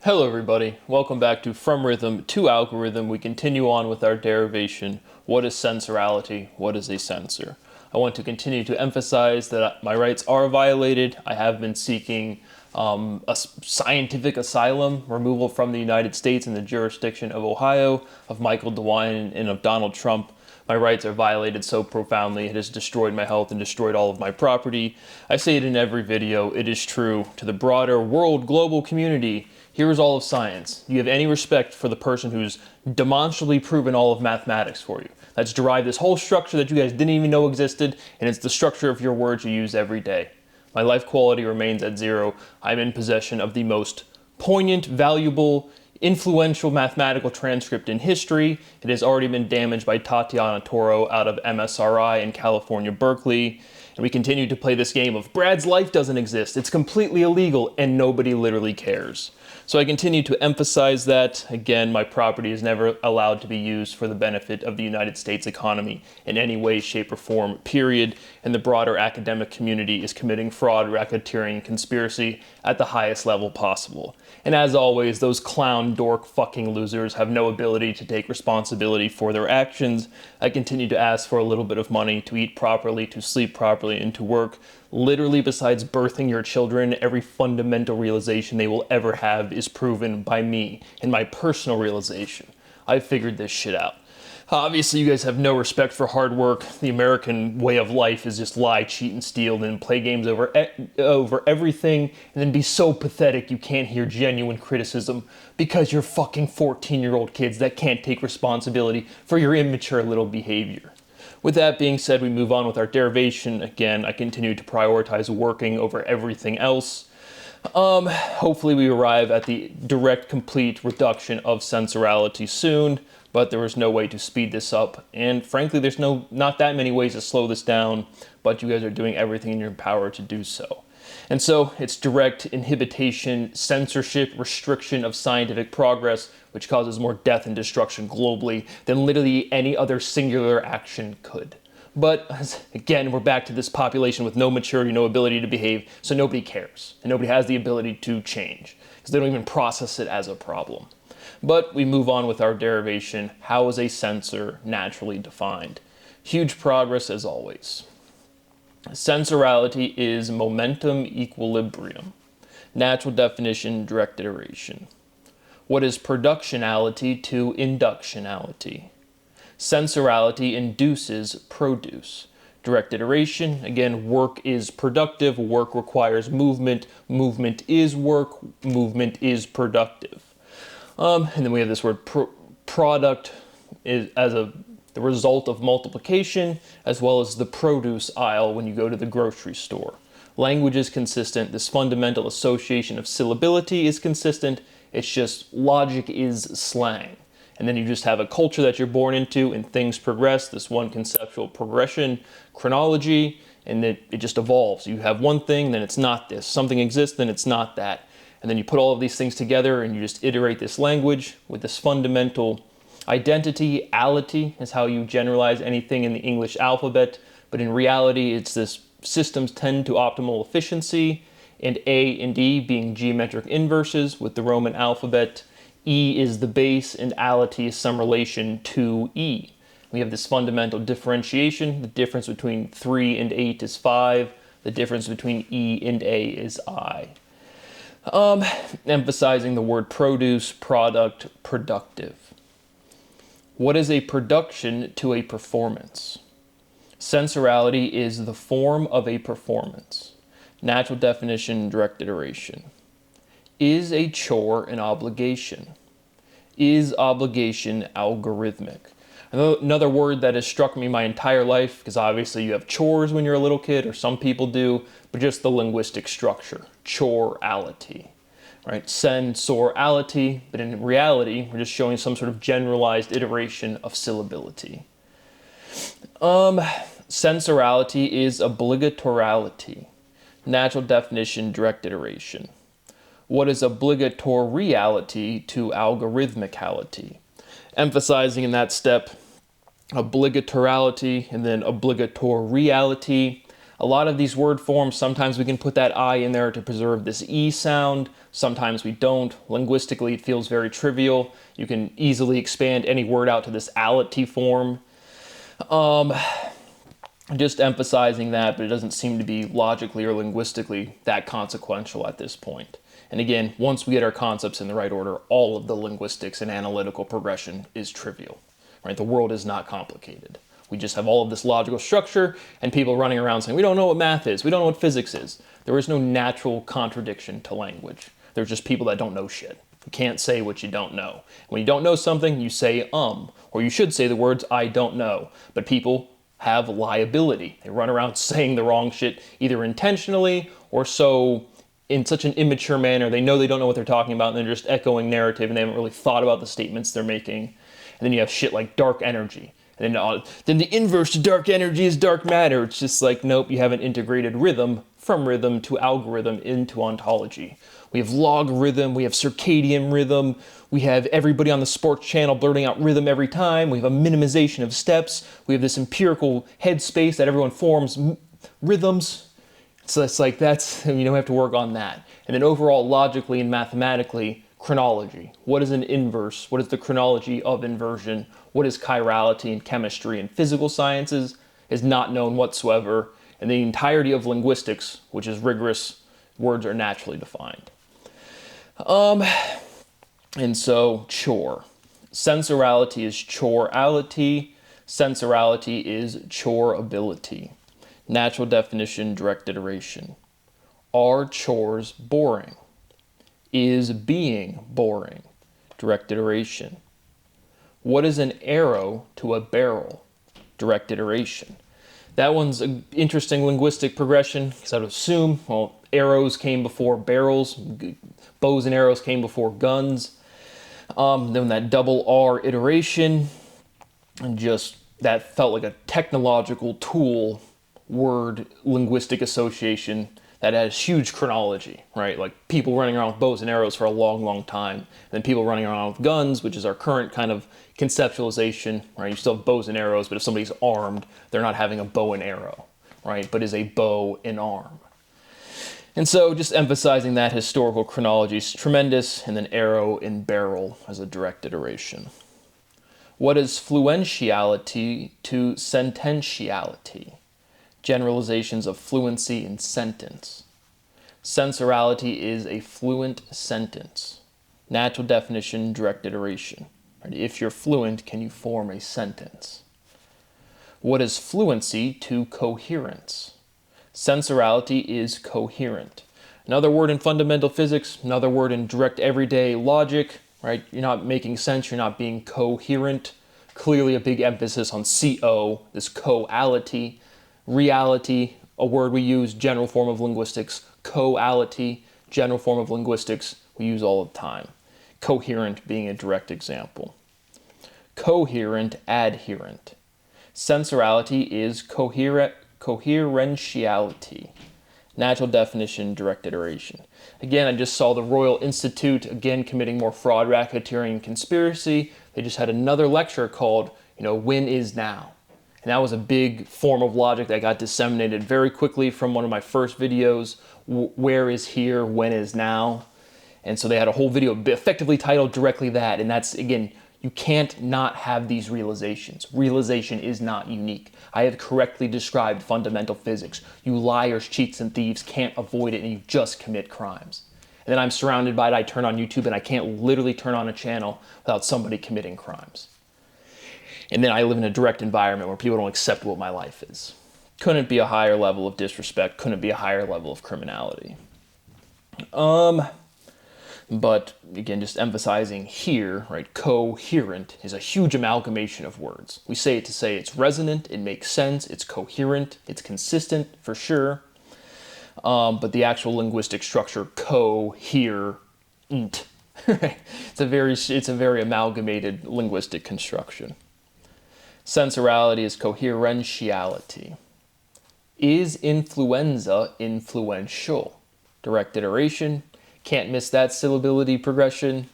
Hello everybody, welcome back to From Rhythm to Algorithm. We continue on with our derivation. What is sensorality? What is a sensor? I want to continue to emphasize that my rights are violated. I have been seeking a scientific asylum, removal from the United States in the jurisdiction of Ohio, of Michael DeWine and of Donald Trump. My rights are violated so profoundly, it has destroyed my health and destroyed all of my property. I say it in every video, it is true. To the broader world, global community, here is all of science. Do you have any respect for the person who's demonstrably proven all of mathematics for you? That's derived this whole structure that you guys didn't even know existed, and it's the structure of your words you use every day. My life quality remains at zero. I'm in possession of the most poignant, valuable, influential mathematical transcript in history. It has already been damaged by Tatiana Toro out of MSRI in California, Berkeley. And we continue to play this game of Brad's life doesn't exist. It's completely illegal and nobody literally cares. So I continue to emphasize that. Again, my property is never allowed to be used for the benefit of the United States economy in any way, shape, or form, period. And the broader academic community is committing fraud, racketeering, and conspiracy at the highest level possible. And as always, those clown dork fucking losers have no ability to take responsibility for their actions. I continue to ask for a little bit of money to eat properly, to sleep properly, and to work. Literally, besides birthing your children, every fundamental realization they will ever have is proven by me and my personal realization. I figured this shit out. Obviously, you guys have no respect for hard work. The American way of life is just lie, cheat, and steal, and then play games over everything, and then be so pathetic you can't hear genuine criticism because you're fucking 14-year-old kids that can't take responsibility for your immature little behavior. With that being said, we move on with our derivation. Again, I continue to prioritize working over everything else. Hopefully we arrive at the direct, complete reduction of sensorality soon, but there is no way to speed this up. And frankly, there's not that many ways to slow this down, but you guys are doing everything in your power to do so. And so it's direct inhibition, censorship, restriction of scientific progress, which causes more death and destruction globally than literally any other singular action could. But again, we're back to this population with no maturity, no ability to behave, so nobody cares. And nobody has the ability to change, because they don't even process it as a problem. But we move on with our derivation. How is a sensor naturally defined? Huge progress as always. Sensorality is momentum equilibrium. Natural definition, direct iteration. What is productionality to inductionality? Sensorality induces produce. Direct iteration, again, work is productive, work requires movement, movement is work, movement is productive. And then we have this word product as the result of multiplication, as well as the produce aisle when you go to the grocery store. Language is consistent. This fundamental association of syllability is consistent. It's just logic is slang. And then you just have a culture that you're born into and things progress, this one conceptual progression, chronology, and it just evolves. You have one thing, then it's not this. Something exists, then it's not that. And then you put all of these things together and you just iterate this language with this fundamental identity. Ality is how you generalize anything in the English alphabet, but in reality, it's this systems tend to optimal efficiency, and A and E being geometric inverses with the Roman alphabet. E is the base, and ality is some relation to E. We have this fundamental differentiation. The difference between 3 and 8 is 5. The difference between E and A is I. Emphasizing the word produce, product, productive. What is a production to a performance? Sensorality is the form of a performance. Natural definition, direct iteration. Is a chore an obligation? Is obligation algorithmic? Another word that has struck me my entire life, because obviously you have chores when you're a little kid, or some people do, but just the linguistic structure, chorality. Right? Sensorality, but in reality, we're just showing some sort of generalized iteration of syllability. Sensorality is obligatoriality. Natural definition, direct iteration. What is obligatoriality to algorithmicality? Emphasizing in that step obligatoriality and then obligatoriality. A lot of these word forms, sometimes we can put that I in there to preserve this E sound. Sometimes we don't. Linguistically, it feels very trivial. You can easily expand any word out to this ality form. Just emphasizing that, but it doesn't seem to be logically or linguistically that consequential at this point. And again, once we get our concepts in the right order, all of the linguistics and analytical progression is trivial, right? The world is not complicated. We just have all of this logical structure and people running around saying, we don't know what math is, we don't know what physics is. There is no natural contradiction to language. There's just people that don't know shit. You can't say what you don't know. When you don't know something, you say or you should say the words I don't know. But people have liability. They run around saying the wrong shit, either intentionally or so in such an immature manner. They know they don't know what they're talking about and they're just echoing narrative and they haven't really thought about the statements they're making. And then you have shit like dark energy. And then the inverse to dark energy is dark matter. It's just like, nope, you haven't integrated rhythm from rhythm to algorithm into ontology. We have logarithm, we have circadian rhythm, we have everybody on the sports channel blurting out rhythm every time, we have a minimization of steps, we have this empirical headspace that everyone forms rhythms. So it's like we have to work on that. And then overall, logically and mathematically, chronology. What is an inverse? What is the chronology of inversion? What is chirality in chemistry and physical sciences is not known whatsoever. And the entirety of linguistics, which is rigorous, words are naturally defined. And so chore. Sensorality is choreality. Sensorality is choreability. Natural definition, direct iteration. Are chores boring? Is being boring? Direct iteration. What is an arrow to a barrel? Direct iteration. That one's an interesting linguistic progression, because I would assume, well, arrows came before barrels, bows and arrows came before guns. Then that double R iteration, and just that felt like a technological tool word linguistic association that has huge chronology, right? Like people running around with bows and arrows for a long, long time. And then people running around with guns, which is our current kind of conceptualization, right? You still have bows and arrows, but if somebody's armed, they're not having a bow and arrow, right? But is a bow an arm? And so just emphasizing that historical chronology is tremendous, and then arrow and barrel as a direct iteration. What is fluentiality to sententiality? Generalizations of fluency in sentence. Sensorality is a fluent sentence. Natural definition, direct iteration. If you're fluent, can you form a sentence? What is fluency to coherence? Sensorality is coherent. Another word in fundamental physics, another word in direct everyday logic, right? You're not making sense, you're not being coherent. Clearly a big emphasis on CO, this coality. Reality, a word we use, general form of linguistics. Coality, general form of linguistics, we use all the time. Coherent being a direct example. Coherent, adherent. Sensorality is coherentiality. Natural definition, direct iteration. Again, I just saw the Royal Institute, again, committing more fraud, racketeering, conspiracy. They just had another lecture called, When is Now? And that was a big form of logic that got disseminated very quickly from one of my first videos, Where is Here, When is Now? And so they had a whole video effectively titled directly that. And that's, again, you can't not have these realizations. Realization is not unique. I have correctly described fundamental physics. You liars, cheats, and thieves can't avoid it, and you just commit crimes. And then I'm surrounded by it. I turn on YouTube, and I can't literally turn on a channel without somebody committing crimes. And then I live in a direct environment where people don't accept what my life is. Couldn't be a higher level of disrespect. Couldn't be a higher level of criminality. But again, just emphasizing here, right, coherent is a huge amalgamation of words. We say it to say it's resonant, it makes sense, it's coherent, it's consistent for sure. But the actual linguistic structure, coherent, it's a very amalgamated linguistic construction. Sensorality is coherentiality. Is influenza influential? Direct iteration. Can't miss that syllability progression,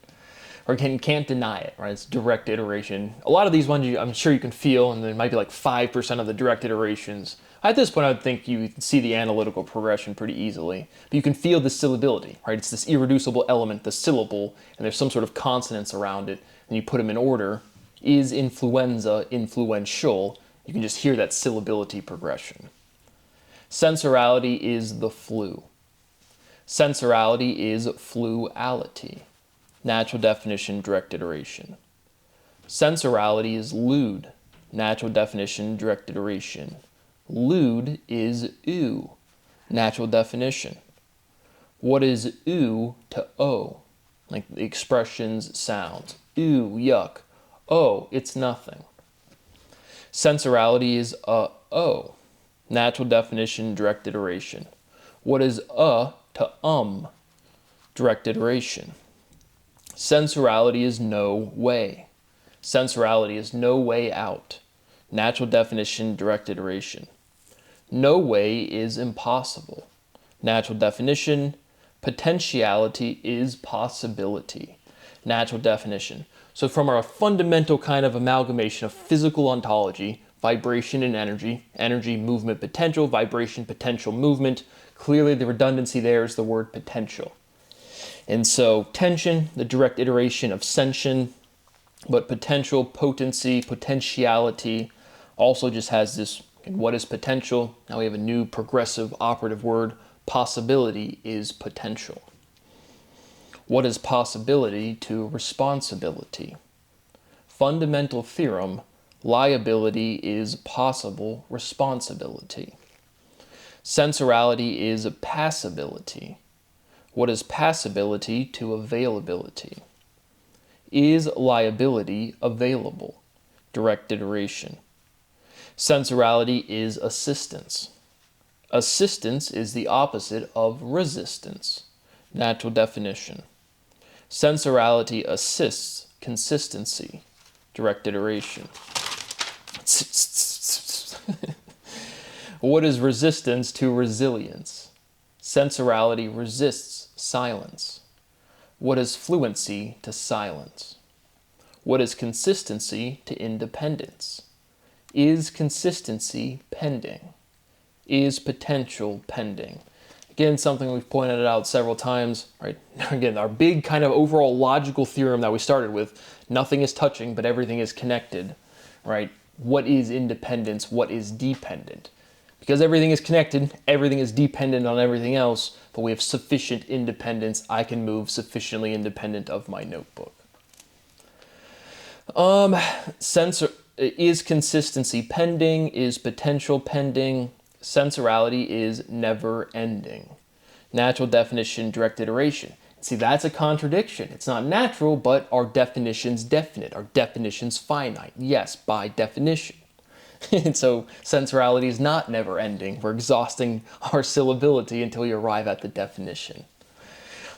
or can't deny it, right? It's direct iteration. A lot of these ones I'm sure you can feel, and there might be like 5% of the direct iterations. At this point, I would think you can see the analytical progression pretty easily. But you can feel the syllability, right? It's this irreducible element, the syllable, and there's some sort of consonants around it, and you put them in order. Is influenza influential? You can just hear that syllability progression. Sensorality is the flu. Sensorality is fluality. Natural definition, direct iteration. Sensorality is lewd. Natural definition, direct iteration. Lewd is ew. Natural definition. What is ew to o? Like the expressions, sounds. Ew, yuck. Oh, it's nothing. Sensorality is o. Natural definition, direct iteration. What is to direct iteration. Sensorality is no way. Sensorality is no way out. Natural definition, direct iteration. No way is impossible. Natural definition, potentiality is possibility. Natural definition. So from our fundamental kind of amalgamation of physical ontology, vibration and energy, energy, movement, potential, vibration, potential, movement, clearly the redundancy there is the word potential. And so tension, the direct iteration of sension, but potential, potency, potentiality also just has this, what is potential? Now we have a new progressive operative word, possibility is potential. What is possibility to responsibility? Fundamental theorem, liability is possible responsibility. Sensorality is passibility. What is passibility to availability? Is liability available? Direct iteration. Sensorality is assistance. Assistance is the opposite of resistance. Natural definition. Sensorality assists consistency. Direct iteration. What is resistance to resilience? Sensorality resists silence. What is fluency to silence? What is consistency to independence? Is consistency pending? Is potential pending? Again, something we've pointed out several times, right? Again, our big kind of overall logical theorem that we started with, nothing is touching, but everything is connected, right? What is independence? What is dependent? Because everything is connected, everything is dependent on everything else, but we have sufficient independence. I can move sufficiently independent of my notebook. Is consistency pending? Is potential pending? Sensorality is never ending. Natural definition, direct iteration. See, that's a contradiction. It's not natural, but our definition's definite. Our definition's finite. Yes, by definition. And so sensorality is not never ending. We're exhausting our syllability until we arrive at the definition.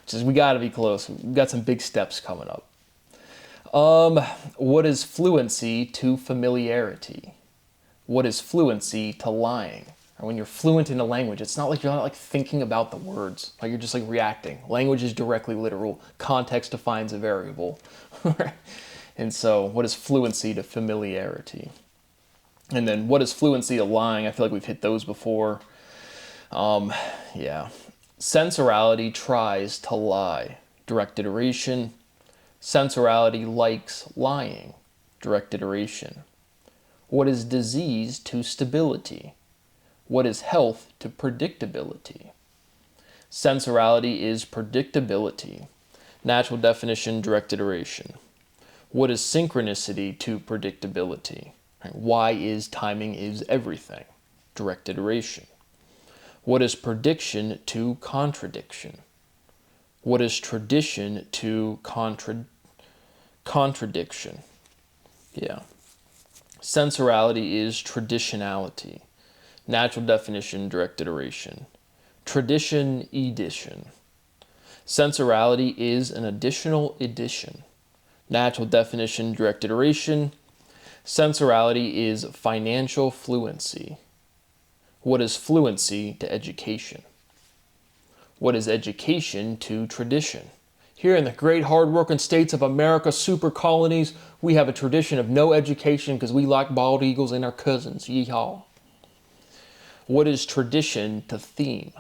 Which is, we gotta be close. We've got some big steps coming up. What is fluency to familiarity? What is fluency to lying? When you're fluent in a language, it's not like you're not like thinking about the words, like you're just like reacting. Language is directly literal. Context defines a variable. And so what is fluency to familiarity? And then what is fluency to lying? I feel like we've hit those before. Yeah. Sensorality tries to lie. Direct iteration. Sensorality likes lying. Direct iteration. What is disease to stability? What is health to predictability? Sensorality is predictability. Natural definition, direct iteration. What is synchronicity to predictability? Why is timing is everything? Direct iteration. What is prediction to contradiction? What is tradition to contradiction? Yeah. Sensorality is traditionality. Natural definition, direct iteration. Tradition, edition. Sensorality is an additional edition. Natural definition, direct iteration. Sensorality is financial fluency. What is fluency to education? What is education to tradition? Here in the great hard-working states of America, super colonies, we have a tradition of no education because we like bald eagles and our cousins. Yeehaw. What is tradition to theme?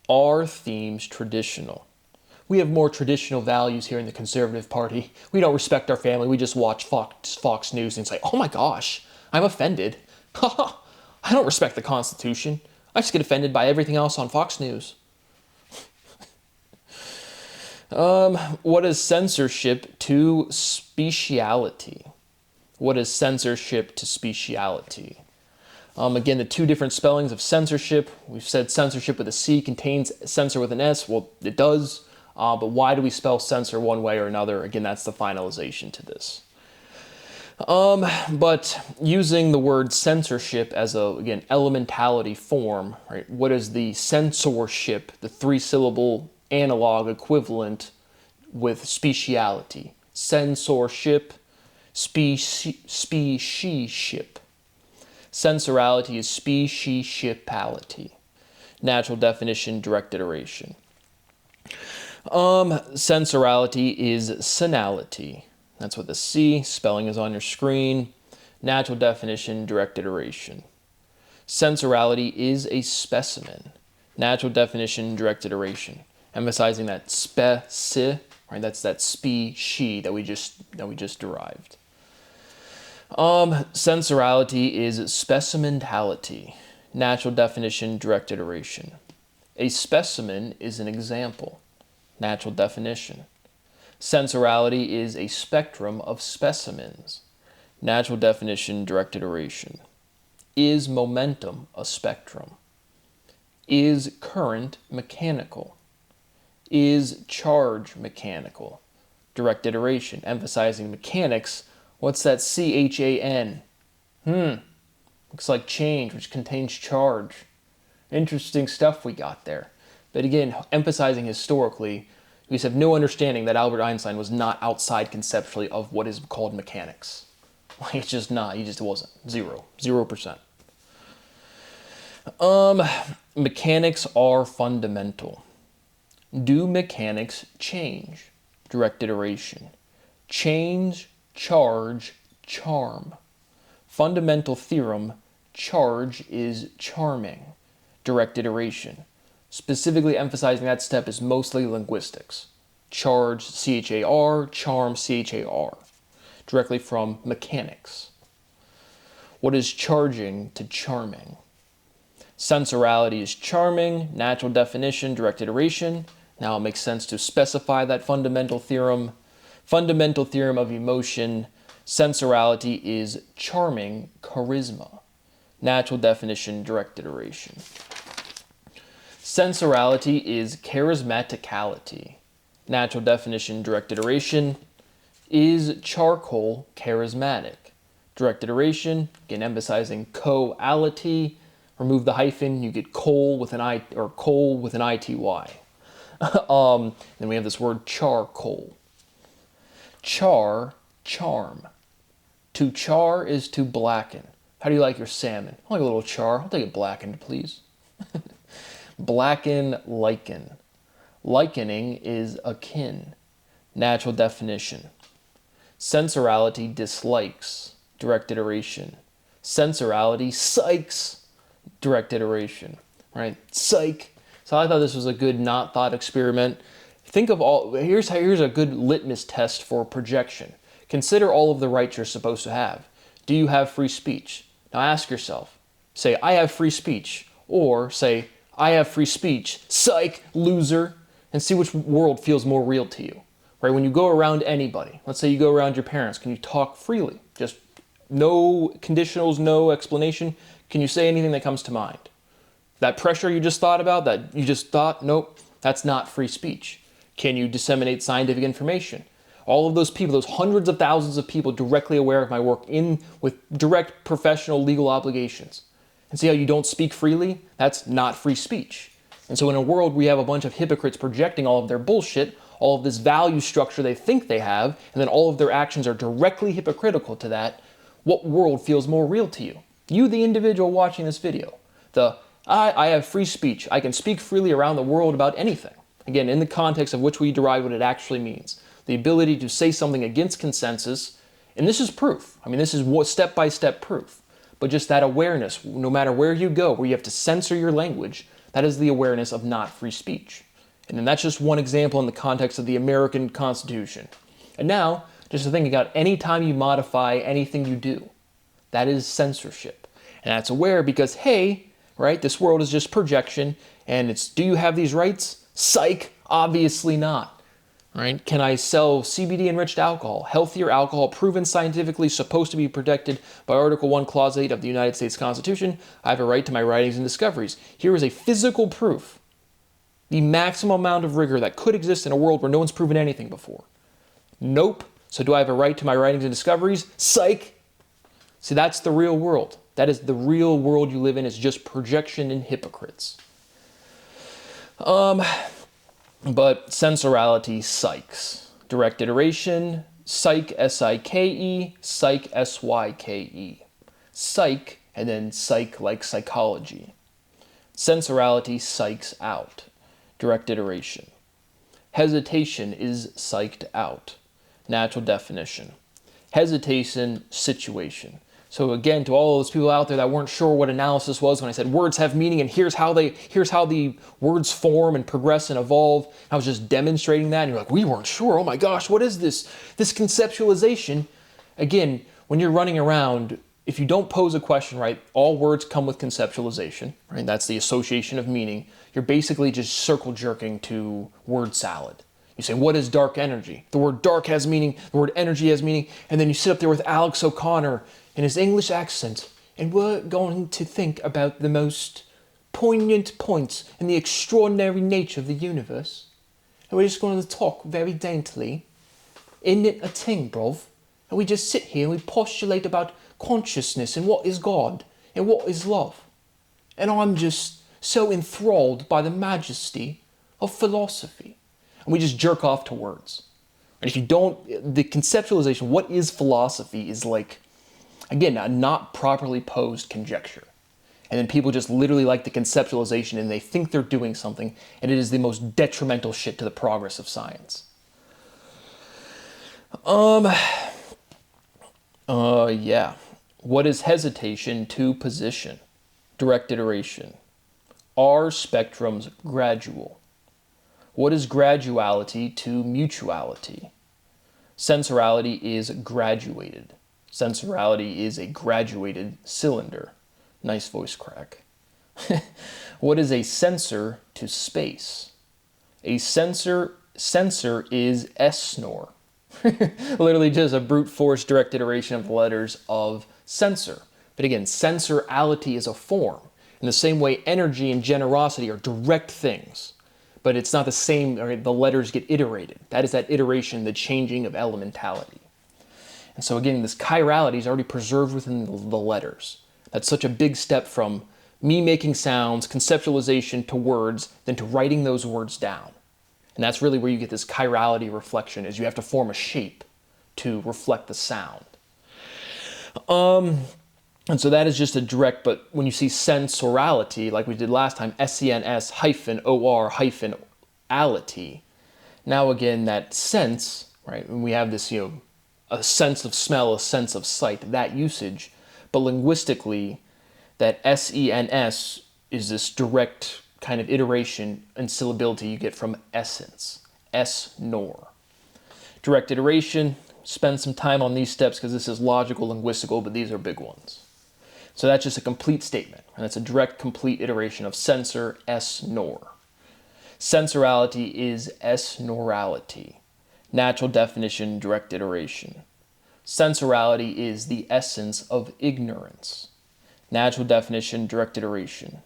Are themes traditional? We have more traditional values here in the Conservative Party. We don't respect our family. We just watch Fox News and say, oh my gosh, I'm offended. I don't respect the Constitution. I just get offended by everything else on Fox News. What is censorship to speciality? What is censorship to speciality? Again, the two different spellings of censorship. We've said censorship with a C contains censor with an S. Well, it does. But why do we spell censor one way or another? Again, that's the finalization to this. But using the word censorship as a, again, elementality form, right? What is the censorship, the three-syllable analog equivalent with speciality? Censorship, specieship. Censorality is specieshipality. Natural definition, direct iteration. Censorality is synality. That's what the C, spelling is on your screen. Natural definition, direct iteration. Censorality is a specimen. Natural definition, direct iteration. Emphasizing that speci, right? That's that she that we just derived. Censorality is specimentality. Natural definition, direct iteration. A specimen is an example. Natural definition. Censorality is a spectrum of specimens. Natural definition, direct iteration. Is momentum a spectrum? Is current mechanical? Is charge mechanical? Direct iteration, emphasizing mechanics. What's that CHAN? Looks like change, which contains charge. Interesting stuff we got there. But again, emphasizing historically, we have no understanding that Albert Einstein was not outside conceptually of what is called mechanics. Like, it's just not. He just wasn't. 0%. Mechanics are fundamental. Do mechanics change? Direct iteration. Change, charge, charm. Fundamental theorem, charge is charming. Direct iteration. Specifically emphasizing that step is mostly linguistics. Charge, C-H-A-R, charm, C-H-A-R. Directly from mechanics. What is charging to charming? Censorality is charming, natural definition, direct iteration. Now it makes sense to specify that fundamental theorem. Fundamental theorem of emotion. Censorality is charming, charisma. Natural definition, direct iteration. Censorality is charismaticality. Natural definition, direct iteration. Is charcoal charismatic? Direct iteration, again emphasizing co-ality. Remove the hyphen, you get coal with an I, or coal with an I-T-Y. Then we have this word charcoal. Char, charm. To char is to blacken. How do you like your salmon? I like a little char. I'll take it blackened, please. Blacken, liken. Likening is akin. Natural definition. Censorality dislikes. Direct iteration. Censorality psychs. Direct iteration. Right? Psych. So I thought this was a good not thought experiment. Think of all, here's a good litmus test for projection. Consider all of the rights you're supposed to have. Do you have free speech? Now ask yourself. Say, I have free speech. Or say, I have free speech. Psych, loser. And see which world feels more real to you. Right? When you go around anybody, let's say you go around your parents, can you talk freely? Just no conditionals, no explanation. Can you say anything that comes to mind? That pressure you just thought about, that you just thought, nope, that's not free speech. Can you disseminate scientific information? All of those people, those hundreds of thousands of people directly aware of my work with direct professional legal obligations. And see how you don't speak freely? That's not free speech. And so in a world where we have a bunch of hypocrites projecting all of their bullshit, all of this value structure they think they have, and then all of their actions are directly hypocritical to that, what world feels more real to you? You, the individual watching this video. I have free speech. I can speak freely around the world about anything. Again, in the context of which we derive what it actually means. The ability to say something against consensus, and this is proof. I mean, this is what step-by-step proof. But just that awareness, no matter where you go, where you have to censor your language, that is the awareness of not free speech. And then that's just one example in the context of the American Constitution. And now, just to think about any time you modify anything you do, that is censorship. And that's aware because, hey, right, this world is just projection, and it's, do you have these rights? Psych, obviously not. Right? Can I sell CBD-enriched alcohol, healthier alcohol proven scientifically supposed to be protected by Article 1, Clause 8 of the United States Constitution? I have a right to my writings and discoveries. Here is a physical proof. The maximum amount of rigor that could exist in a world where no one's proven anything before. Nope. So do I have a right to my writings and discoveries? Psych. See, that's the real world. That is the real world you live in, is just projection and hypocrites. But censorality, psychs. Direct iteration, psych, S-I-K-E, psych, S-Y-K-E. Psych, and then psych like psychology. Censorality psychs out. Direct iteration. Hesitation is psyched out. Natural definition. Hesitation, situation. So again, to all those people out there that weren't sure what analysis was when I said words have meaning and here's how the words form and progress and evolve, I was just demonstrating that and you're like, we weren't sure, oh my gosh, what is this? This conceptualization. Again, when you're running around, if you don't pose a question right, all words come with conceptualization, right? That's the association of meaning. You're basically just circle jerking to word salad. You say, what is dark energy? The word dark has meaning, the word energy has meaning, and then you sit up there with Alex O'Connor in his English accent, and we're going to think about the most poignant points in the extraordinary nature of the universe. And we're just going to talk very daintily. Isn't it a thing, bruv? And we just sit here and we postulate about consciousness and what is God and what is love. And I'm just so enthralled by the majesty of philosophy. And we just jerk off to words. And if you don't, the conceptualization, what is philosophy, is like, again, a not properly posed conjecture. And then people just literally like the conceptualization and they think they're doing something, and it is the most detrimental shit to the progress of science. Yeah. What is hesitation to position? Direct iteration. Are spectrums gradual? What is graduality to mutuality? Censorality is graduated. Censorality is a graduated cylinder. Nice voice crack. What is a sensor to space? A sensor is S-snore. Literally just a brute force direct iteration of the letters of sensor. But again, sensorality is a form. In the same way, energy and generosity are direct things. But it's not the same, the letters get iterated. That is that iteration, the changing of elementality. And so again, this chirality is already preserved within the letters. That's such a big step from me making sounds, conceptualization to words, then to writing those words down. And that's really where you get this chirality reflection, is you have to form a shape to reflect the sound. And so that is just a direct, but when you see sensorality, like we did last time, SENS-OR-ality, now again, that sense, right, when we have this, a sense of smell, a sense of sight, that usage, but linguistically, that SENS is this direct kind of iteration and syllability you get from essence, S-nor. Direct iteration, spend some time on these steps because this is logical, linguistical, but these are big ones. So that's just a complete statement, and that's a direct, complete iteration of sensor, S-nor. Sensorality is S-norality. Natural definition, direct iteration. Sensorality is the essence of ignorance. Natural definition, direct iteration.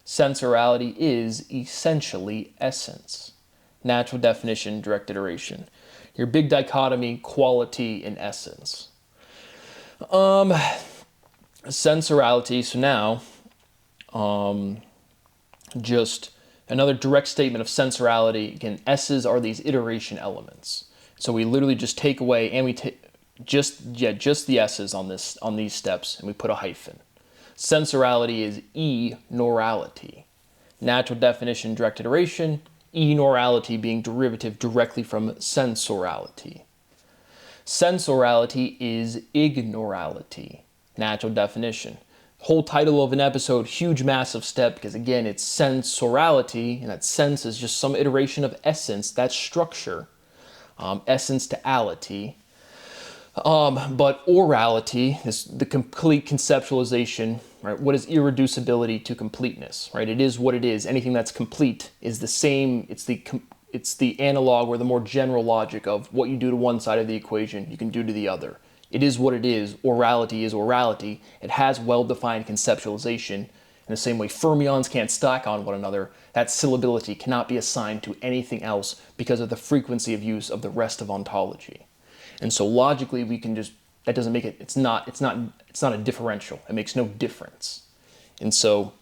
Sensorality is essentially essence. Natural definition, direct iteration. Your big dichotomy, quality and essence. Sensorality, so now, just another direct statement of sensorality. Again, S's are these iteration elements. So we literally just take away, and we take just the S's on these steps, and we put a hyphen. Sensorality is E-norality. Natural definition, direct iteration, Enorality being derivative directly from sensorality. Sensorality is ignorality. Natural definition. Whole title of an episode, huge massive step, because again, it's sensorality, and that sense is just some iteration of essence, that's structure, essence to ality. But orality is the complete conceptualization, right? What is irreducibility to completeness, right? It is what it is. Anything that's complete is the same. It's the analog or the more general logic of what you do to one side of the equation, you can do to the other. It is what it is. Orality is orality. It has well-defined conceptualization. In the same way fermions can't stack on one another, that syllability cannot be assigned to anything else because of the frequency of use of the rest of ontology. And so logically we can just, that doesn't make it, it's not a differential. It makes no difference. And so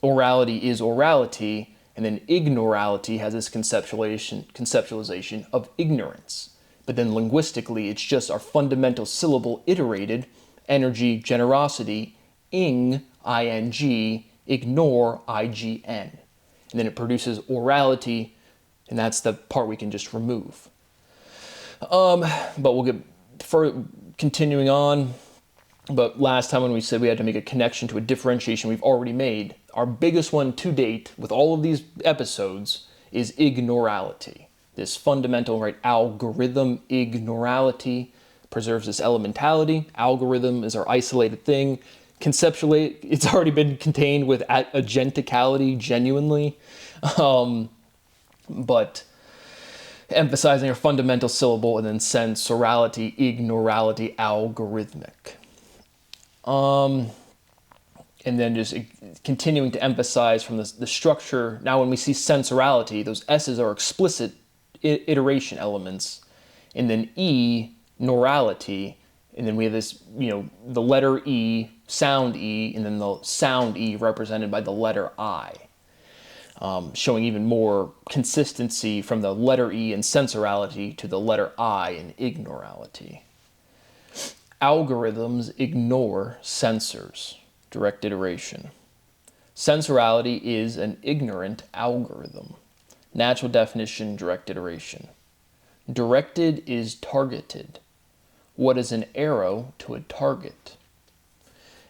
orality is orality, and then ignorality has this conceptualization of ignorance. But then linguistically, it's just our fundamental syllable iterated, energy, generosity, ing, ing, ignore, ign. And then it produces orality, and that's the part we can just remove. But we'll get continuing on. But last time when we said we had to make a connection to a differentiation we've already made, our biggest one to date with all of these episodes is ignorality. This fundamental, right, algorithm, ignorality, preserves this elementality. Algorithm is our isolated thing. Conceptually, it's already been contained with agenticality, genuinely. But emphasizing our fundamental syllable, and then sensorality, ignorality, algorithmic. And then just continuing to emphasize from the structure. Now when we see sensorality, those S's are explicit iteration elements, and then E, norality, and then we have this, the letter E, sound E, and then the sound E represented by the letter I. Showing even more consistency from the letter E in sensorality to the letter I in ignorality. Algorithms ignore sensors. Direct iteration. Sensorality is an ignorant algorithm. Natural definition, direct iteration. Directed is targeted. What is an arrow to a target?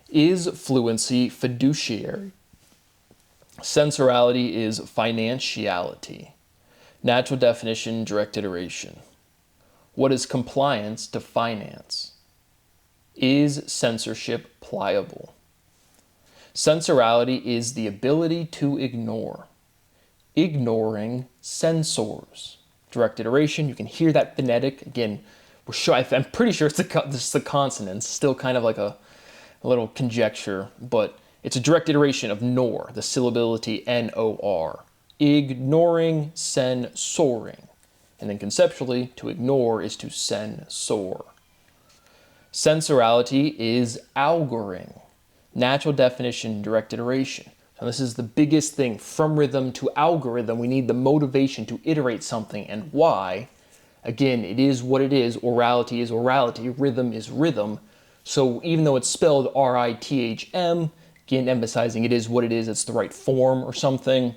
Is fluency fiduciary? Sensorality is financiality. Natural definition, direct iteration. What is compliance to finance? Is censorship pliable? Sensorality is the ability to ignore. Ignoring censors. Direct iteration, you can hear that phonetic. Again, I'm pretty sure it's the consonants, still kind of like a little conjecture, but it's a direct iteration of nor, the syllability N-O-R. Ignoring, censoring. And then conceptually, to ignore is to censor. Sensorality is algoring. Natural definition, direct iteration. Now this is the biggest thing. From rhythm to algorithm, we need the motivation to iterate something. And why? Again, it is what it is. Orality is orality. Rhythm is rhythm. So even though it's spelled R-I-T-H-M, again, emphasizing it is what it is, it's the right form or something.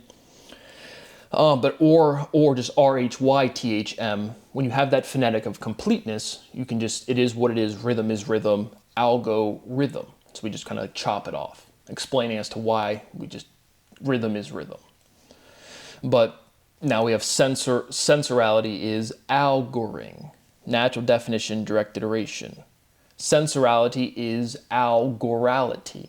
But or just R-H-Y-T-H-M, when you have that phonetic of completeness, you can just, it is what it is rhythm, algorithm. So we just kind of chop it off, explaining as to why rhythm is rhythm. But now we have sensorality is algoring. Natural definition, direct iteration. Sensorality is algorality.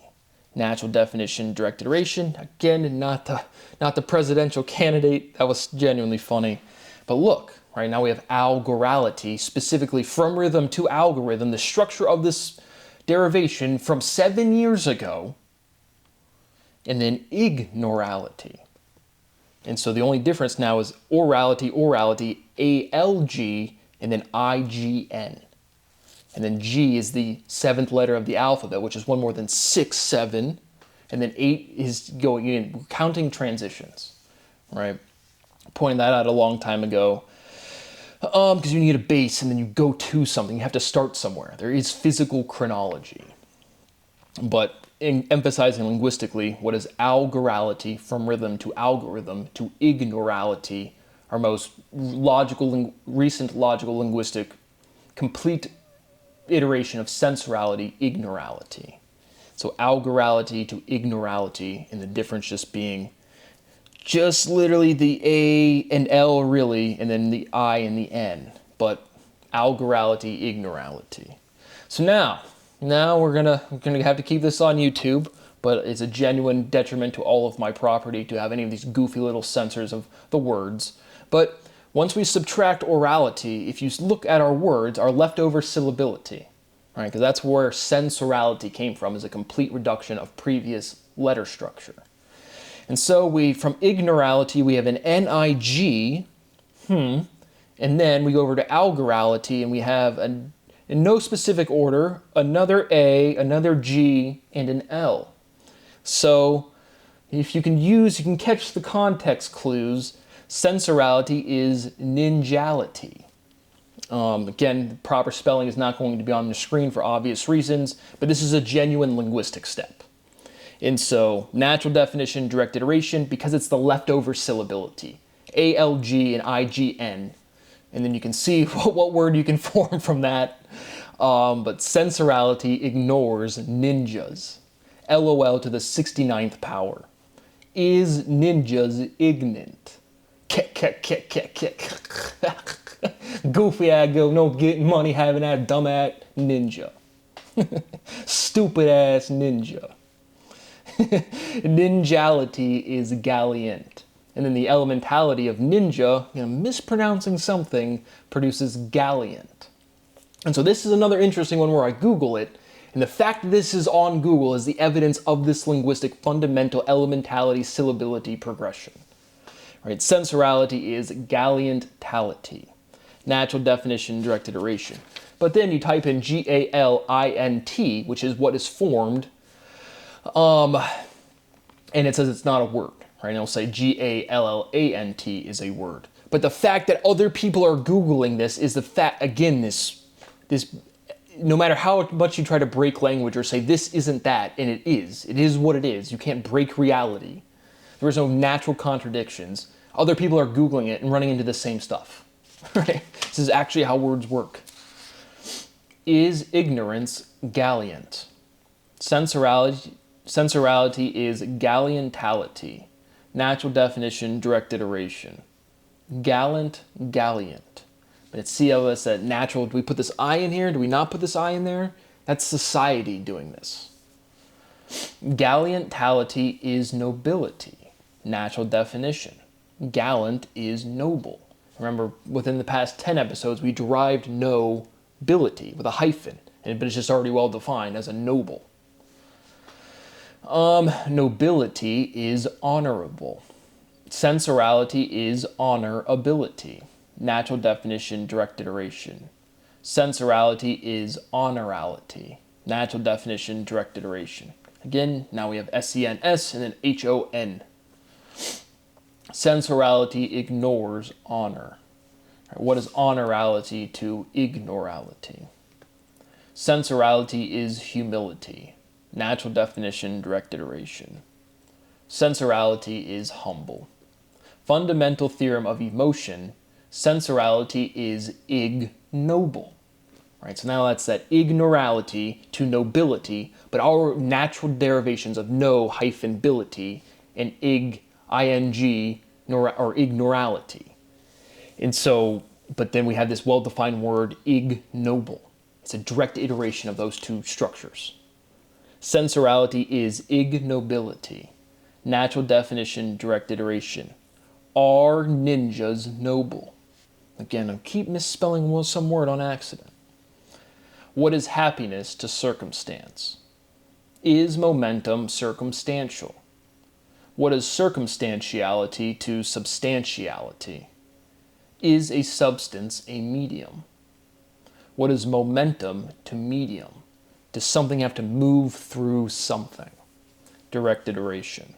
Natural definition, direct iteration. Again, not the presidential candidate. That was genuinely funny. But look, right now we have algorality, specifically from rhythm to algorithm, the structure of this derivation from 7 years ago, and then ignorality. And so the only difference now is orality, A-L-G, and then I-G-N. And then G is the 7th letter of the alphabet, which is one more than 6, 7. And then 8 is going in, counting transitions, right? Pointed that out a long time ago. Because you need a base and then you go to something. You have to start somewhere. There is physical chronology. But emphasizing linguistically, what is algorality, from rhythm to algorithm to ignorality, our most recent logical linguistic complete iteration of sensorality, ignorality. So algorality to ignorality, and the difference just being just literally the A and L really, and then the I and the N, but algorality, ignorality. So now we're gonna have to keep this on YouTube, but it's a genuine detriment to all of my property to have any of these goofy little censors of the words. But once we subtract orality, if you look at our words, our leftover syllability, right? Because that's where sensorality came from, is a complete reduction of previous letter structure. And so from ignorality, we have an N-I-G, and then we go over to algorality, and we have, in no specific order, another A, another G, and an L. So if you can catch the context clues, sensorality is ninjality. Again, the proper spelling is not going to be on the screen for obvious reasons, but this is a genuine linguistic step. And so, natural definition, direct iteration, because it's the leftover syllability. A-L-G and I-G-N. And then you can see what word you can form from that. But sensorality ignores ninjas. LOL to the 69th power. Is ninjas ignorant? Goofy ass girl, no getting money having that dumb ass ninja. Stupid ass ninja. Ninjality is gallant. And then the elementality of ninja, mispronouncing something, produces gallant. And so this is another interesting one where I Google it, and the fact that this is on Google is the evidence of this linguistic fundamental elementality syllability progression. Right? Sensorality is galliantality. Natural definition, direct iteration. But then you type in G-A-L-I-N-T, which is what is formed, and it says it's not a word. Right? And it'll say G-A-L-L-A-N-T is a word. But the fact that other people are Googling this is the fact, again, this no matter how much you try to break language or say this isn't that, and it is what it is. You can't break reality. There is no natural contradictions. Other people are Googling it and running into the same stuff. Right? This is actually how words work. Is ignorance gallant? Sensorality is galliantality. Natural definition, direct iteration. Gallant, gallant. But it's CLS that natural. Do we put this I in here? Do we not put this I in there? That's society doing this. Galliantality is nobility. Natural definition. Gallant is noble. Remember, within the past 10 episodes, we derived nobility with a hyphen, but it's just already well defined as a noble. Nobility is honorable. Sensorality is honorability. Natural definition, direct iteration. Sensorality is honorality. Natural definition, direct iteration. Again, now we have S-E-N-S and then H-O-N. Sensorality ignores honor. What is honorality to ignorality? Sensorality is humility. Natural definition, direct iteration. Sensorality is humble. Fundamental theorem of emotion, sensorality is ignoble. Right, so now that's that ignorality to nobility, but our natural derivations of no hyphen bility and ing, or ignorality. And so, but then we have this well-defined word ignoble. It's a direct iteration of those two structures. Sensorality is ignobility. Natural definition, direct iteration. Are ninjas noble? Again, I keep misspelling some word on accident. What is happiness to circumstance? Is momentum circumstantial? What is circumstantiality to substantiality? Is a substance a medium? What is momentum to medium? Does something have to move through something? Direct iteration.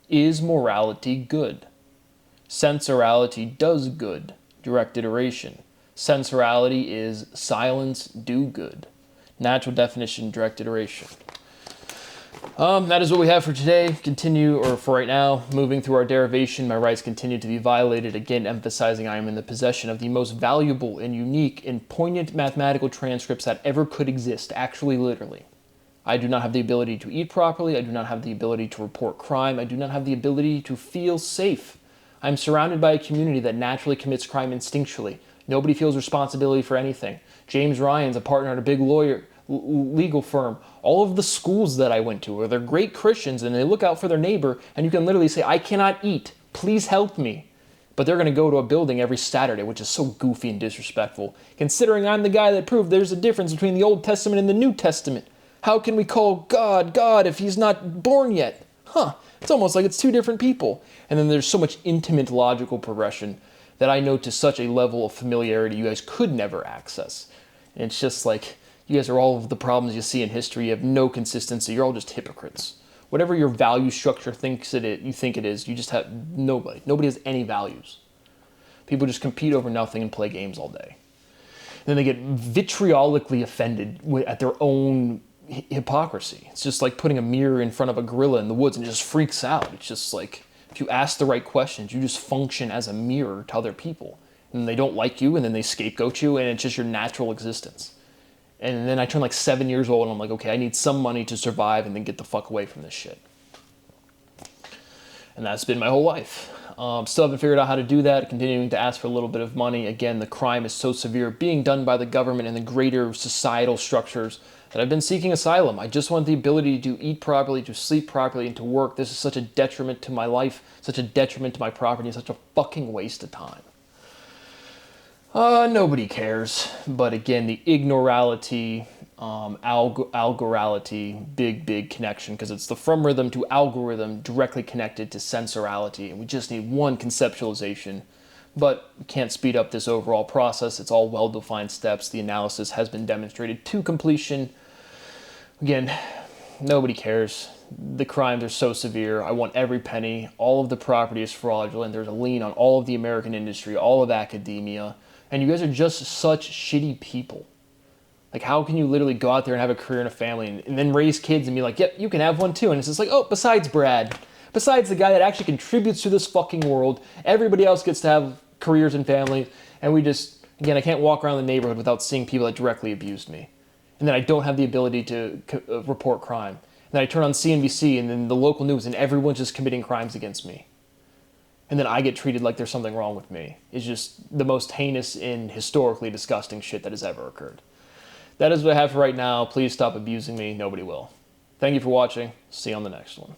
Is morality good? Sensorality does good. Direct iteration. Sensorality is silence do good. Natural definition, direct iteration. That is what we have for today. For right now, moving through our derivation, my rights continue to be violated, again emphasizing I am in the possession of the most valuable and unique and poignant mathematical transcripts that ever could exist, actually literally. I do not have the ability to eat properly, I do not have the ability to report crime, I do not have the ability to feel safe. I'm surrounded by a community that naturally commits crime instinctually. Nobody feels responsibility for anything. James Ryan's a partner at a big legal firm. All of the schools that I went to, they're great Christians and they look out for their neighbor, and you can literally say, I cannot eat, please help me. But they're going to go to a building every Saturday, which is so goofy and disrespectful, considering I'm the guy that proved there's a difference between the Old Testament and the New Testament. How can we call God God if he's not born yet? It's almost like it's two different people. And then there's so much intimate logical progression that I know to such a level of familiarity you guys could never access. And it's just like, you guys are all of the problems you see in history. You have no consistency. You're all just hypocrites. Whatever your value structure you think it is, you just have nobody. Nobody has any values. People just compete over nothing and play games all day. And then they get vitriolically offended at their own hypocrisy. It's just like putting a mirror in front of a gorilla in the woods and just freaks out. It's just like, if you ask the right questions, you just function as a mirror to other people. And they don't like you, and then they scapegoat you, and it's just your natural existence. And then I turn like 7 years old, and I'm like, okay, I need some money to survive and then get the fuck away from this shit. And that's been my whole life. Still haven't figured out how to do that, continuing to ask for a little bit of money. Again, the crime is so severe being done by the government and the greater societal structures that I've been seeking asylum. I just want the ability to eat properly, to sleep properly, and to work. This is such a detriment to my life, such a detriment to my property, such a fucking waste of time. Nobody cares. But again, the ignorality, algorality, big connection, because it's the from rhythm to algorithm directly connected to sensorality, and we just need one conceptualization. But we can't speed up this overall process. It's all well-defined steps. The analysis has been demonstrated to completion. Again, nobody cares. The crimes are so severe. I want every penny. All of the property is fraudulent. There's a lien on all of the American industry, all of academia. And you guys are just such shitty people. Like, how can you literally go out there and have a career and a family and then raise kids and be like, yep, you can have one too. And it's just like, oh, besides Brad, besides the guy that actually contributes to this fucking world, everybody else gets to have careers and families. And we just, again, I can't walk around the neighborhood without seeing people that directly abused me. And then I don't have the ability to report crime. And then I turn on CNBC and then the local news and everyone's just committing crimes against me. And then I get treated like there's something wrong with me. It's just the most heinous and historically disgusting shit that has ever occurred. That is what I have for right now. Please stop abusing me. Nobody will. Thank you for watching. See you on the next one.